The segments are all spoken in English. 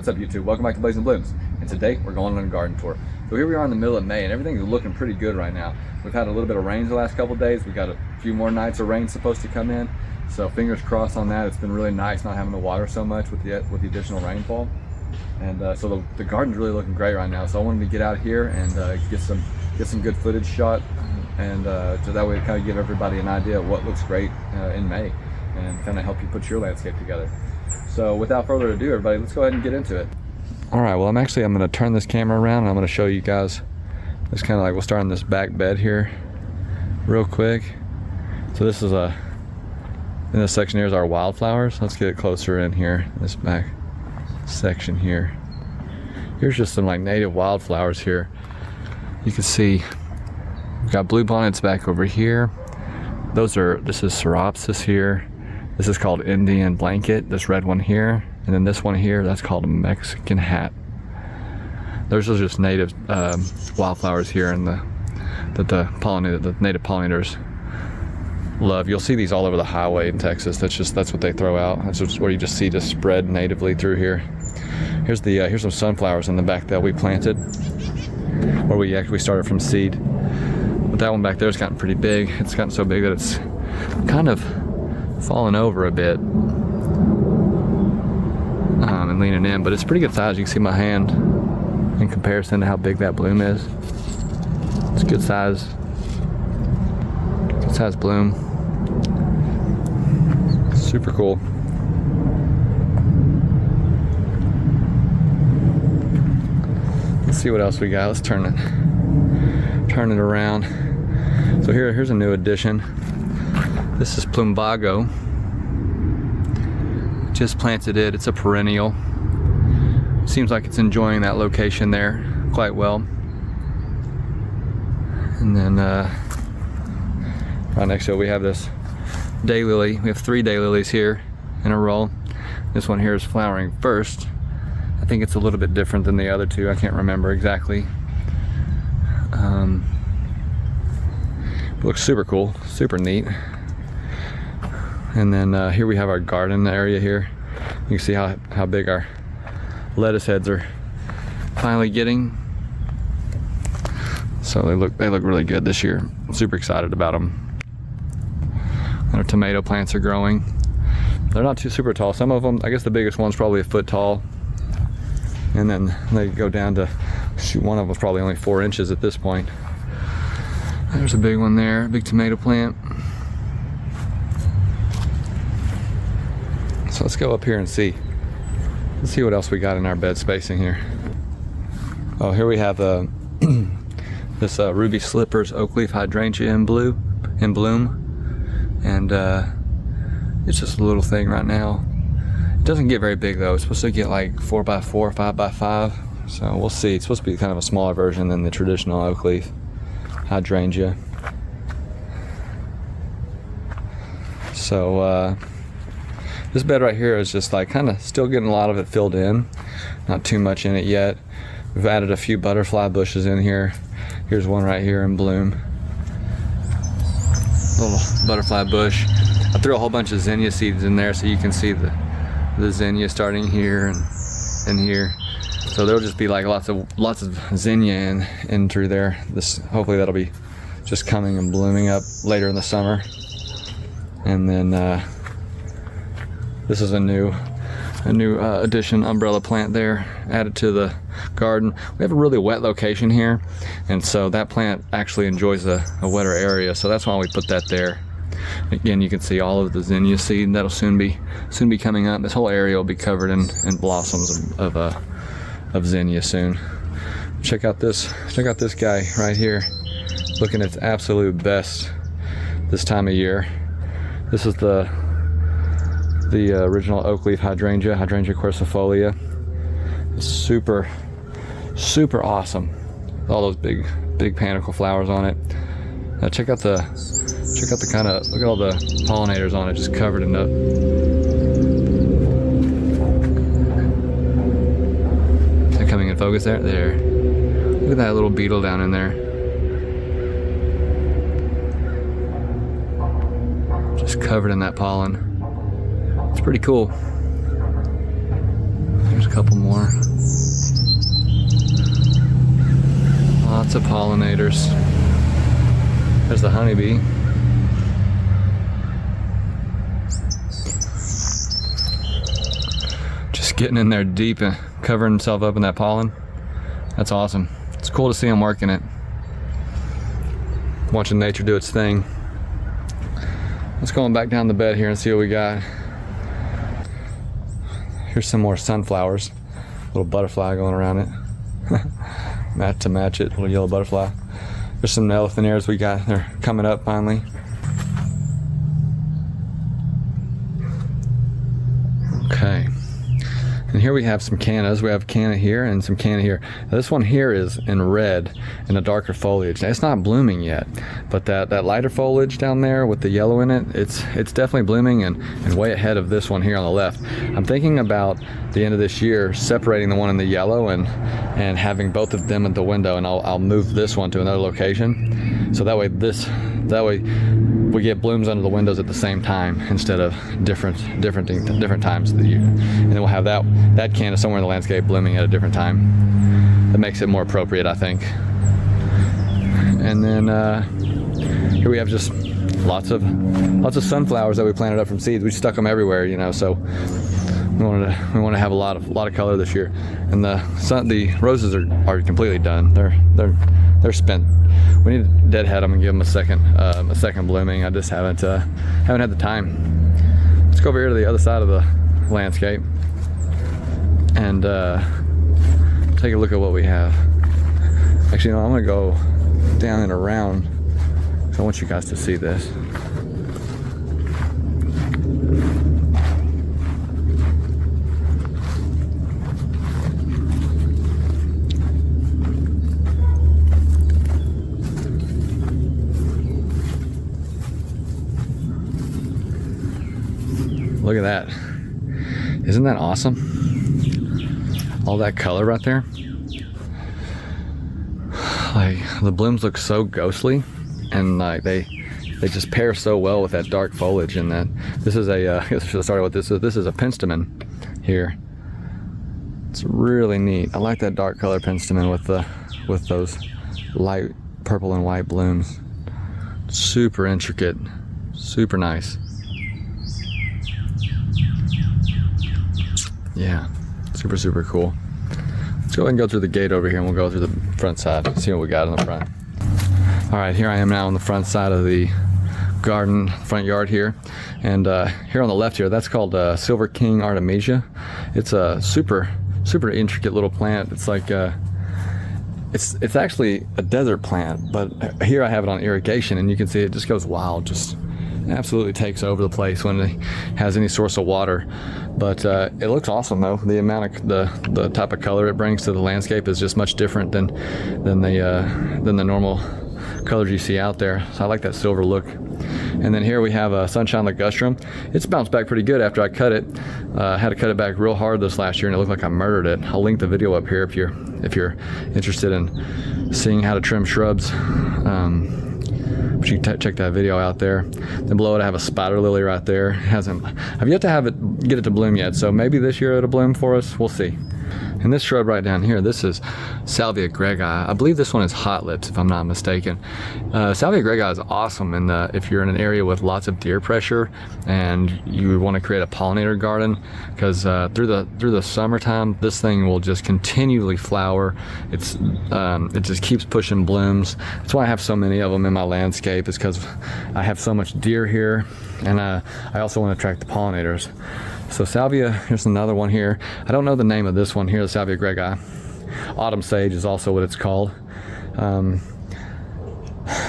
What's up YouTube? Welcome back to Blazing Blooms, and today we're going on a garden tour. So here we are in the middle of May and everything is looking pretty good right now. We've had a little bit of rain the last couple of days. We got a few more nights of rain supposed to come in, so fingers crossed on that. It's been really nice not having to water so much with the additional rainfall, and so the garden's really looking great right now. So I wanted to get out here and get some good footage shot, and so that way it kind of give everybody an idea of what looks great in May and kind of help you put your landscape together. So without further ado, everybody, let's go ahead and get into it. All right, well, I'm going to turn this camera around and I'm going to show you guys. It's kind of like, we'll start in this back bed here real quick. So this is in this section here is our wildflowers. Let's get it closer in here, this back section here. Here's just some like native wildflowers here. You can see we've got blue bonnets back over here. This is Coreopsis here. This is called Indian blanket, this red one here. And then this one here, that's called a Mexican hat. Those are just native wildflowers here and that the native pollinators love. You'll see these all over the highway in Texas. That's what they throw out. That's just where you just see just spread natively through here. Here's some sunflowers in the back that we planted, where we actually started from seed. But that one back there has gotten pretty big. It's gotten so big that it's kind of fallen over a bit and leaning in, but it's pretty good size. You can see my hand in comparison to how big that bloom is. It's good size bloom. Super cool. Let's see what else we got. Let's turn it around. So here's a new addition. This is Plumbago. Just planted it. It's a perennial. Seems like it's enjoying that location there quite well. And then right next to it we have this daylily. We have 3 daylilies here in a row. This one here is flowering first. I think it's a little bit different than the other 2. I can't remember exactly. Looks super cool, super neat. And then here we have our garden area here. You can see how big our lettuce heads are finally getting. So they look really good this year. I'm super excited about them. And our tomato plants are growing. They're not too super tall. Some of them, I guess the biggest one's probably a foot tall. And then they go down to, shoot, one of them's probably only 4 inches at this point. There's a big one there, a big tomato plant. So let's go up here and see. Let's see what else we got in our bed spacing here. Oh, here we have this ruby slippers Oakleaf Hydrangea in bloom, and it's just a little thing right now. It doesn't get very big though. It's supposed to get like 4x4, 5x5. So we'll see. It's supposed to be kind of a smaller version than the traditional Oakleaf Hydrangea. So this bed right here is just like kind of still getting a lot of it filled in. Not too much in it yet. We've added a few butterfly bushes in here. Here's one right here in bloom. Little butterfly bush. I threw a whole bunch of zinnia seeds in there so you can see the zinnia starting here and here. So there'll just be like lots of zinnia in through there. Hopefully that'll be just coming and blooming up later in the summer. And then this is a new addition, umbrella plant there, added to the garden. We have a really wet location here, and so that plant actually enjoys a wetter area, so that's why we put that there. Again, you can see all of the zinnia seed that'll soon be coming up. This whole area will be covered in blossoms of zinnia soon. Check out this guy right here, looking its absolute best this time of year. This is the original Oakleaf Hydrangea quercifolia. It's super awesome. All those big panicle flowers on it. Now check out the kind of, look at all the pollinators on it, just covered in Is that coming in focus there? There. Look at that little beetle down in there. Just covered in that pollen. It's pretty cool. There's a couple more. Lots of pollinators. There's the honeybee. Just getting in there deep and covering himself up in that pollen. That's awesome. It's cool to see him working it. Watching nature do its thing. Let's go on back down the bed here and see what we got. Here's some more sunflowers. Little butterfly going around it. To match it, little yellow butterfly. There's some elephant we got. They're coming up finally. Okay. And here we have some cannas. We have canna here and some canna here. Now this one here is in red and a darker foliage. Now, it's not blooming yet, but that lighter foliage down there with the yellow in it, it's definitely blooming and way ahead of this one here on the left. I'm thinking about the end of this year separating the one in the yellow and having both of them at the window, and I'll move this one to another location. So that way we get blooms under the windows at the same time instead of different times of the year. And then we'll have that canna somewhere in the landscape blooming at a different time. That makes it more appropriate, I think. And then here we have just lots of sunflowers that we planted up from seeds. We stuck them everywhere, you know. So we want to have a lot of color this year. And the roses are completely done. They're spent. We need to deadhead them and give them a second blooming. I just haven't had the time. Let's go over here to the other side of the landscape and take a look at what we have. Actually, no, I'm gonna go down and around because I want you guys to see this. Look at that. Isn't that awesome? All that color right there. Like, the blooms look so ghostly, and like they just pair so well with that dark foliage. And that this is a sorry, what this is. This is a Penstemon here. It's really neat. I like that dark color Penstemon with those light purple and white blooms. Super intricate, super nice. Yeah, super cool. Let's go ahead and go through the gate over here, and we'll go through the front side, see what we got in the front. All right, here I am now on the front side of the garden, front yard here. And here on the left here, that's called Silver King Artemisia. It's a super intricate little plant. It's like, it's actually a desert plant, but here I have it on irrigation, and you can see it just goes wild, just absolutely takes over the place when it has any source of water. But it looks awesome though. The amount of the type of color it brings to the landscape is just much different than the normal colors you see out there. So I like that silver look. And then here we have a Sunshine Ligustrum. It's bounced back pretty good after I cut it. Had to cut it back real hard this last year, and it looked like I murdered it. I'll link the video up here if you're interested in seeing how to trim shrubs. But you can check that video out there. Then below it I have a spider lily right there. I've yet to get it to bloom yet, so maybe this year it'll bloom for us. We'll see. And this shrub right down here, this is Salvia greggii. I believe this one is hot lips, if I'm not mistaken. Salvia greggii is awesome if you're in an area with lots of deer pressure and you want to create a pollinator garden, because through the summertime, this thing will just continually flower. It just keeps pushing blooms. That's why I have so many of them in my landscape, is because I have so much deer here, and I also want to attract the pollinators. So Salvia, here's another one here. I don't know the name of this one here, the Salvia greggii. Autumn sage is also what it's called.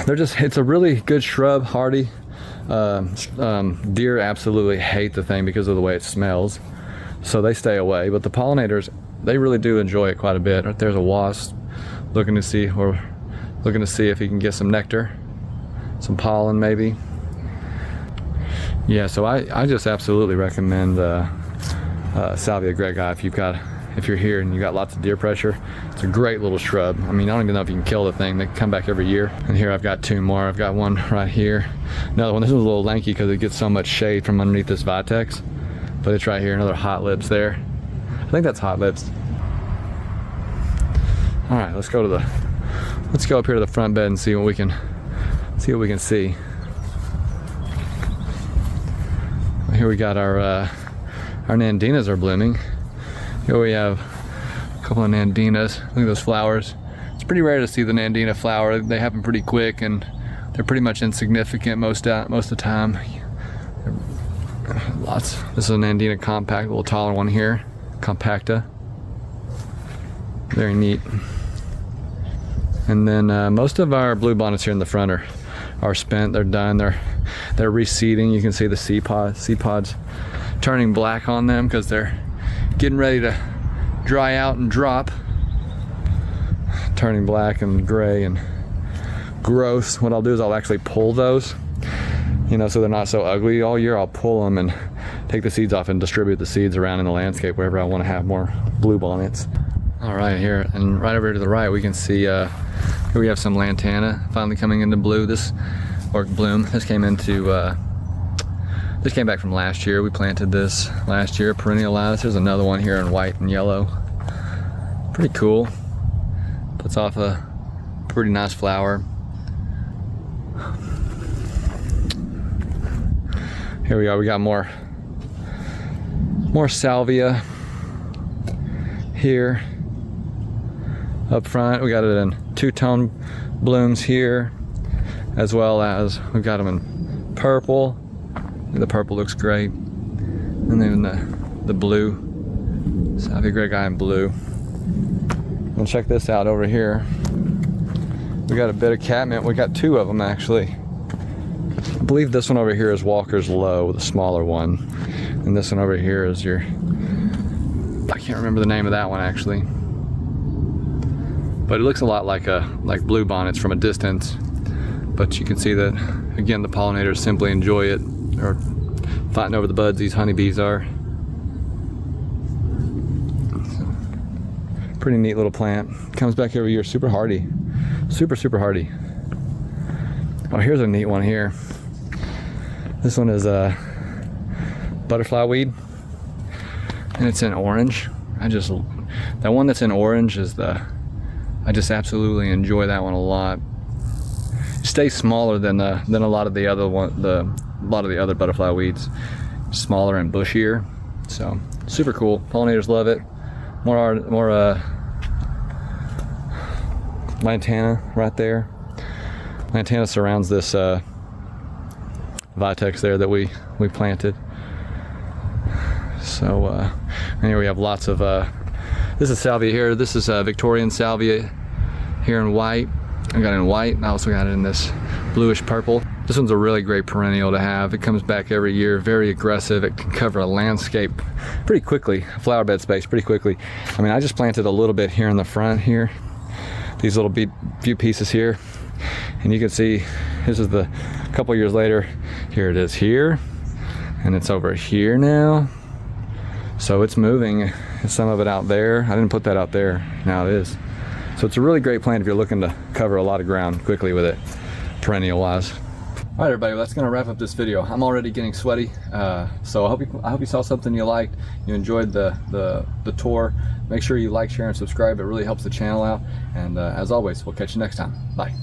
It's a really good shrub, hardy. Deer absolutely hate the thing because of the way it smells, so they stay away. But the pollinators, they really do enjoy it quite a bit. Right there's a wasp looking to see if he can get some nectar, some pollen maybe. Yeah, so I just absolutely recommend Salvia greggii if you're here and you got lots of deer pressure. It's a great little shrub. I mean, I don't even know if you can kill the thing. They come back every year. And here I've got two more. I've got one right here. Another one. This one's a little lanky because it gets so much shade from underneath this vitex, but it's right here. Another hot lips there. I think that's hot lips. All right, let's go up here to the front bed and see what we can see. Here we got our Nandinas are blooming. Here we have a couple of Nandinas. Look at those flowers. It's pretty rare to see the Nandina flower. They happen pretty quick and they're pretty much insignificant most of the time. Lots. This is a Nandina compact, a little taller one here, compacta. Very neat. And then most of our blue bonnets here in the front are spent. They're done. They're reseeding. You can see the seed pods turning black on them because they're getting ready to dry out and drop. Turning black and gray and gross. What I'll do is I'll actually pull those, you know, so they're not so ugly all year. I'll pull them and take the seeds off and distribute the seeds around in the landscape wherever I want to have more blue bonnets. All right, here and right over to the right we can see here we have some Lantana finally coming into bloom. This came back from last year. We planted this last year, perennialized. There's another one here in white and yellow. Pretty cool. Puts off a pretty nice flower. Here we go. We got more Salvia here up front. We got it in two-tone blooms here, as well as we've got them in purple. The purple looks great, and then the blue, Salvia greggii in blue. And check this out over here. We got a bit of catmint. We got two of them actually. I believe this one over here is Walker's Low, the smaller one, and this one over here is your, I can't remember the name of that one actually, but it looks a lot like blue bonnets from a distance. But you can see that again, the pollinators simply enjoy it. Or fighting over the buds, these honeybees are. Pretty neat little plant. Comes back every year, super hardy. Super hardy. Oh, here's a neat one here. This one is a butterfly weed, and it's in orange. That one that's in orange is I just absolutely enjoy that one a lot. It stays smaller than a lot of the other other butterfly weeds, smaller and bushier. So super cool. Pollinators love it. More Lantana right there. Lantana surrounds this vitex there that we planted. So and here we have lots of this is Salvia here. This is Victorian Salvia here in white. I got it in white, and I also got it in this bluish purple. This one's a really great perennial to have. It comes back every year, very aggressive. It can cover a landscape pretty quickly, a flower bed space pretty quickly. I mean, I just planted a little bit here in the front here, these little few pieces here, and you can see this is a couple years later. Here it is here, and it's over here now. So it's moving. Some of it out there. I didn't put that out there. Now it is. So it's a really great plant if you're looking to cover a lot of ground quickly with it, perennial wise. All right, everybody, well, that's going to wrap up this video. I'm already getting sweaty, so I hope you saw something you liked. You enjoyed the tour. Make sure you like, share, and subscribe. It really helps the channel out. And as always, we'll catch you next time. Bye.